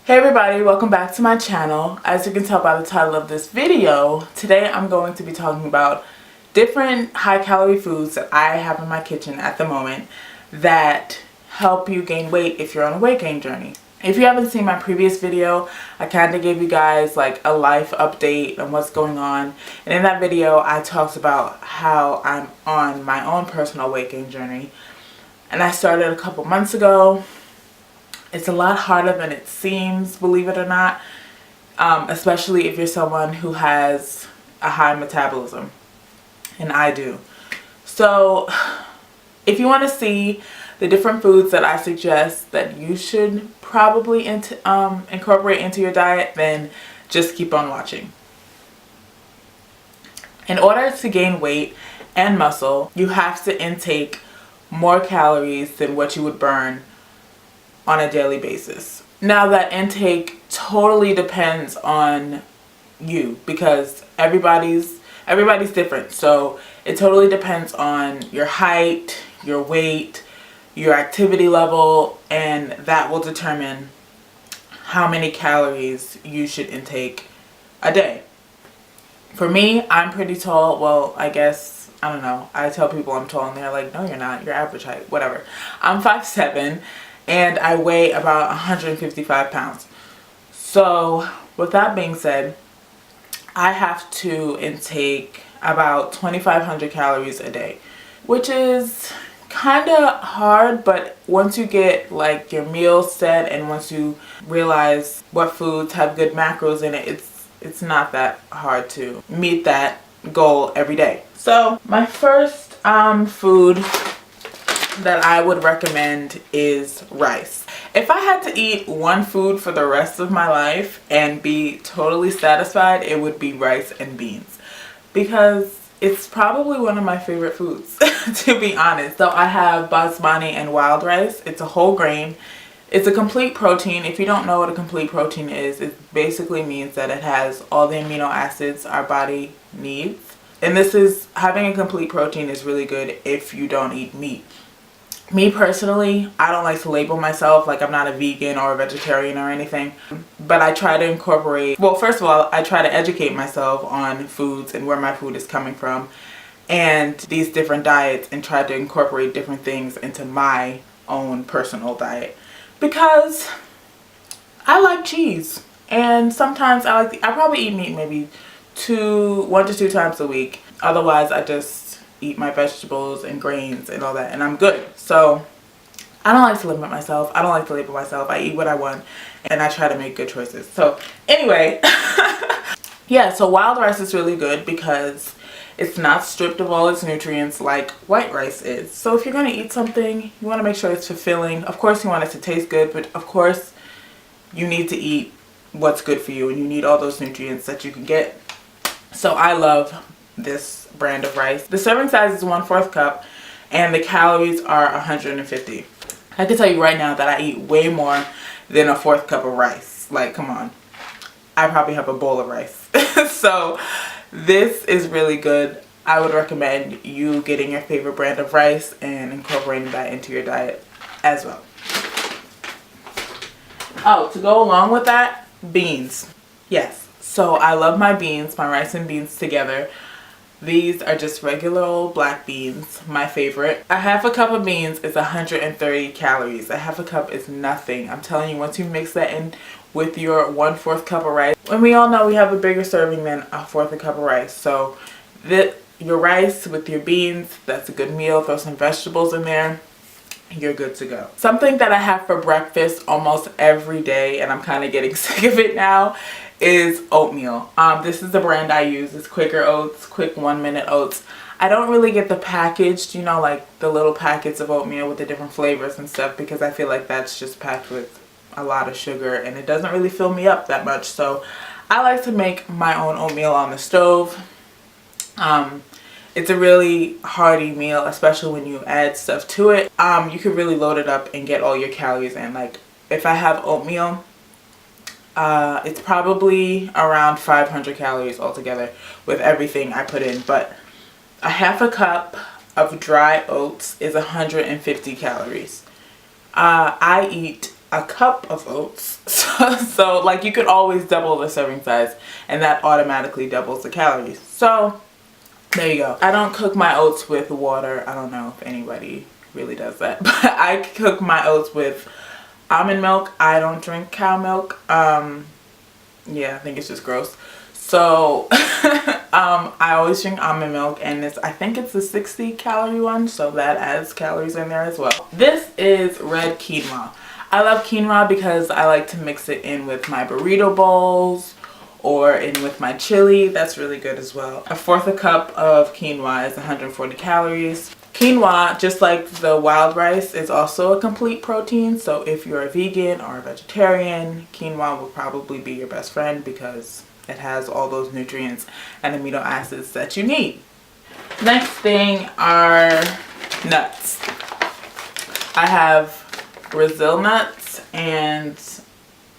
Hey everybody, welcome back to my channel. As you can tell by the title of this video, today I'm going to be talking about different high-calorie foods that I have in my kitchen at the moment that help you gain weight if you're on a weight gain journey. If you haven't seen my previous video, I kind of gave you guys like a life update on what's going on. And in that video, I talked about how I'm on my own personal weight gain journey. And I started a couple months ago. It's a lot harder than it seems, believe it or not, especially if you're someone who has a high metabolism, and I do. So if you want to see the different foods that I suggest that you should probably incorporate into your diet, then just keep on watching. In order to gain weight and muscle, you have to intake more calories than what you would burn on a daily basis. Now that intake totally depends on you because everybody's different. So it totally depends on your height, your weight, your activity level, and that will determine how many calories you should intake a day. For me, I'm pretty tall. Well, I guess, I don't know. I tell people I'm tall and they're like, no, you're not. You're average height. Whatever. I'm 5'7". And I weigh about 155 pounds. So with that being said, I have to intake about 2,500 calories a day, which is kind of hard, but once you get like your meals set and once you realize what foods have good macros in it, it's not that hard to meet that goal every day. So my first food that I would recommend is rice. If I had to eat one food for the rest of my life and be totally satisfied, it would be rice and beans, because it's probably one of my favorite foods to be honest. So I have basmati and wild rice. It's a whole grain. It's a complete protein. If you don't know what a complete protein is, it basically means that it has all the amino acids our body needs. And having a complete protein is really good if you don't eat meat. Me personally, I don't like to label myself, like I'm not a vegan or a vegetarian or anything, but I try to incorporate, well, first of all, I try to educate myself on foods and where my food is coming from and these different diets, and try to incorporate different things into my own personal diet, because I like cheese, and sometimes I probably eat meat maybe 1 to 2 times a week. Otherwise, I just eat my vegetables and grains and all that, and I'm good. So I don't like to limit myself. I don't like to label myself. I eat what I want and I try to make good choices. So anyway, yeah, so wild rice is really good because it's not stripped of all its nutrients like white rice is. So if you're going to eat something, you want to make sure it's fulfilling. Of course you want it to taste good, but of course you need to eat what's good for you, and you need all those nutrients that you can get. So I love this brand of rice. The serving size is 1/4 cup and the calories are 150. I can tell you right now that I eat way more than a 1/4 cup of rice. Like, come on. I probably have a bowl of rice. So this is really good. I would recommend you getting your favorite brand of rice and incorporating that into your diet as well. Oh, to go along with that, beans. Yes. So I love my beans, my rice and beans together. These are just regular old black beans, my favorite. A 1/2 cup of beans is 130 calories. A 1/2 cup is nothing. I'm telling you, once you mix that in with your 1/4 cup of rice, and we all know we have a bigger serving than a 1/4 cup of rice. So your rice with your beans, that's a good meal. Throw some vegetables in there, you're good to go. Something that I have for breakfast almost every day, and I'm kind of getting sick of it now, is oatmeal. This is the brand I use. It's Quaker Oats, quick 1-minute oats. I don't really get the packaged, you know, like the little packets of oatmeal with the different flavors and stuff, because I feel like that's just packed with a lot of sugar and it doesn't really fill me up that much. So I like to make my own oatmeal on the stove. It's a really hearty meal, especially when you add stuff to it. You can really load it up and get all your calories in. Like if I have oatmeal, it's probably around 500 calories altogether with everything I put in, but a 1/2 cup of dry oats is 150 calories. I eat a cup of oats. So like you could always double the serving size and that automatically doubles the calories. So there you go. I don't cook my oats with water. I don't know if anybody really does that, but I cook my oats with almond milk. I don't drink cow milk. Yeah, I think it's just gross. So I always drink almond milk, and I think it's a 60 calorie one, so that adds calories in there as well. This is red quinoa. I love quinoa because I like to mix it in with my burrito bowls or in with my chili. That's really good as well. A fourth a cup of quinoa is 140 calories. Quinoa, just like the wild rice, is also a complete protein. So if you're a vegan or a vegetarian, quinoa will probably be your best friend because it has all those nutrients and amino acids that you need. Next thing are nuts. I have Brazil nuts and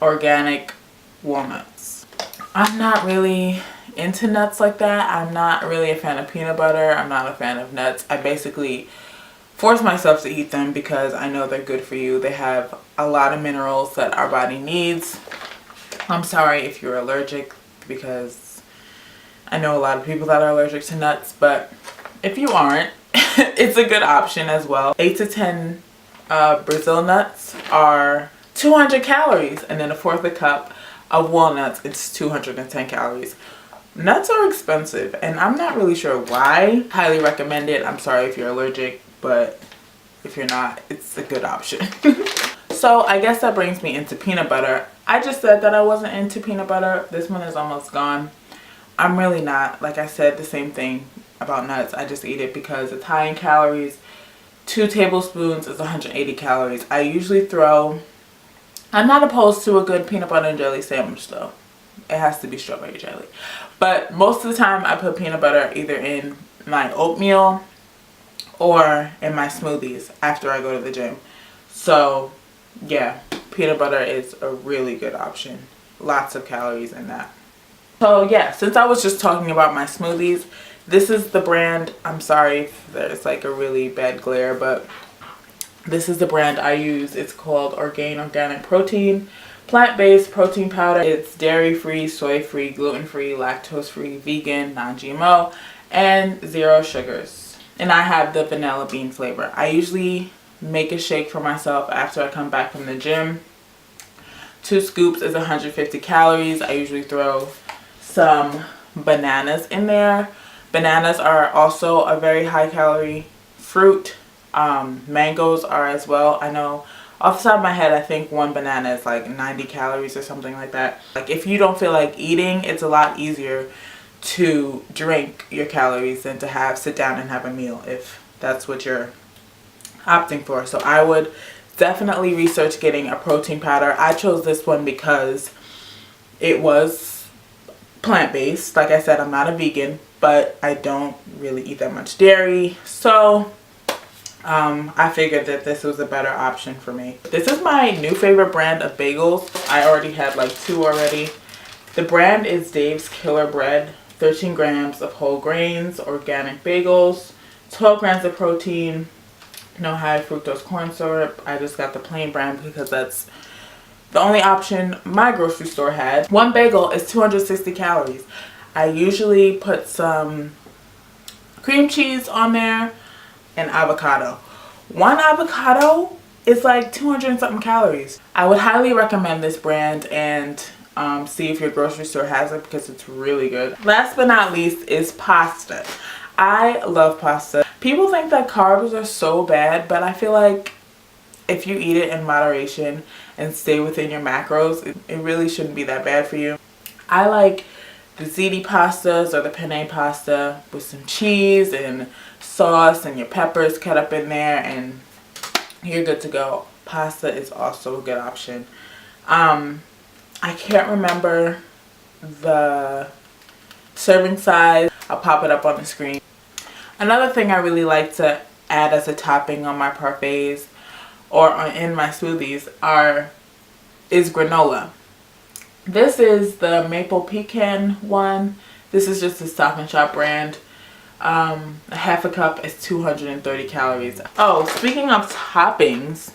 organic walnuts. I'm not really into nuts like that. I'm not really a fan of peanut butter. I'm not a fan of nuts. I basically force myself to eat them because I know they're good for you. They have a lot of minerals that our body needs. I'm sorry if you're allergic, because I know a lot of people that are allergic to nuts, but if you aren't, it's a good option as well. 8 to 10 Brazil nuts are 200 calories, and then a fourth a cup of walnuts, it's 210 calories. Nuts are expensive, and I'm not really sure why. Highly recommend it. I'm sorry if you're allergic, but if you're not, it's a good option. So I guess that brings me into peanut butter. I just said that I wasn't into peanut butter. This one is almost gone. I'm really not. Like I said, the same thing about nuts. I just eat it because it's high in calories. 2 tablespoons is 180 calories. I usually I'm not opposed to a good peanut butter and jelly sandwich though. It has to be strawberry jelly. But most of the time I put peanut butter either in my oatmeal or in my smoothies after I go to the gym. So yeah, peanut butter is a really good option. Lots of calories in that. So yeah, since I was just talking about my smoothies, this is the brand. I'm sorry if there's like a really bad glare, but this is the brand I use. It's called Orgain Organic Protein. Plant-based protein powder. It's dairy-free, soy-free, gluten-free, lactose-free, vegan, non-GMO, and 0 sugars. And I have the vanilla bean flavor. I usually make a shake for myself after I come back from the gym. 2 scoops is 150 calories. I usually throw some bananas in there. Bananas are also a very high calorie fruit. Mangoes are as well. I know off the top of my head, I think 1 banana is like 90 calories or something like that. Like if you don't feel like eating, it's a lot easier to drink your calories than to sit down and have a meal if that's what you're opting for. So I would definitely research getting a protein powder. I chose this one because it was plant-based. Like I said, I'm not a vegan, but I don't really eat that much dairy. So I figured that this was a better option for me. This is my new favorite brand of bagels. I already had like 2 already. The brand is Dave's Killer Bread. 13 grams of whole grains, organic bagels, 12 grams of protein, no high fructose corn syrup. I just got the plain brand because that's the only option my grocery store had. 1 bagel is 260 calories. I usually put some cream cheese on there and avocado. 1 avocado is like 200 and something calories. I would highly recommend this brand, and see if your grocery store has it because it's really good. Last but not least is pasta. I love pasta. People think that carbs are so bad, but I feel like if you eat it in moderation and stay within your macros, it really shouldn't be that bad for you. I like the ziti pastas or the penne pasta with some cheese and sauce and your peppers cut up in there, and you're good to go. Pasta is also a good option. I can't remember the serving size. I'll pop it up on the screen. Another thing I really like to add as a topping on my parfaits or in my smoothies is granola. This is the maple pecan one. This is just a Stop and Shop brand. A half a cup is 230 calories. Oh, speaking of toppings,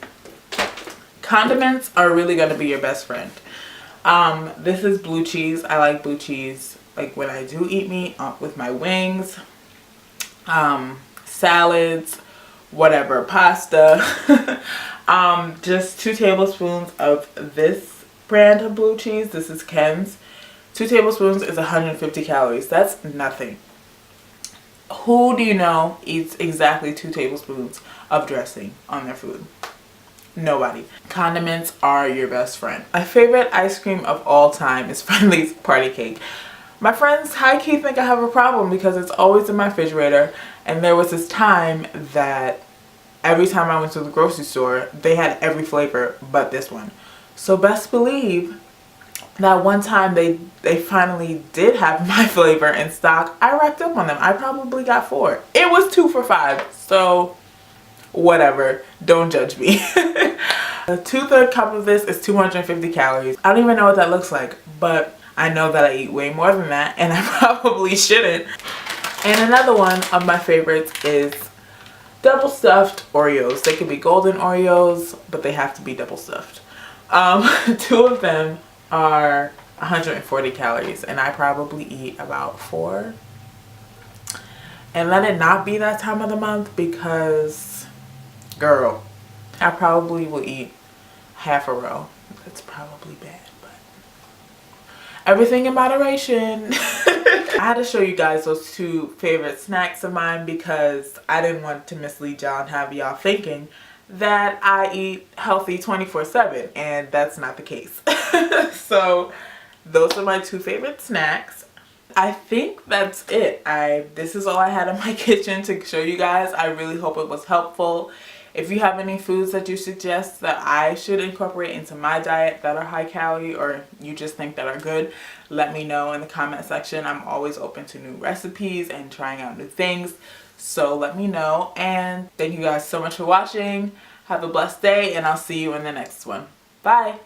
Condiments are really going to be your best friend. This is blue cheese. I like blue cheese like when I do eat meat with my wings, salads, whatever, pasta. Just 2 tablespoons of this brand of blue cheese. This is Ken's. 2 tablespoons is 150 calories. That's nothing. Who do you know eats exactly 2 tablespoons of dressing on their food? Nobody. Condiments are your best friend. My favorite ice cream of all time is Friendly's Party Cake. My friends high-key think I have a problem because it's always in my refrigerator, and there was this time that every time I went to the grocery store, they had every flavor but this one. So best believe that one time they finally did have my flavor in stock. I racked up on them. I probably got 4. It was 2 for $5. So whatever. Don't judge me. A 2/3 cup of this is 250 calories. I don't even know what that looks like, but I know that I eat way more than that, and I probably shouldn't. And another one of my favorites is double stuffed Oreos. They could be golden Oreos, but they have to be double stuffed. 2 of them are 140 calories, and I probably eat about 4. And let it not be that time of the month because, girl, I probably will eat half a row. That's probably bad, but everything in moderation. I had to show you guys those 2 favorite snacks of mine because I didn't want to mislead y'all and have y'all thinking that I eat healthy 24/7, and that's not the case. So those are my 2 favorite snacks. I think that's it. This is all I had in my kitchen to show you guys. I really hope it was helpful. If you have any foods that you suggest that I should incorporate into my diet that are high calorie, or you just think that are good, let me know in the comment section. I'm always open to new recipes and trying out new things. So let me know, and thank you guys so much for watching. Have a blessed day, and I'll see you in the next one. Bye.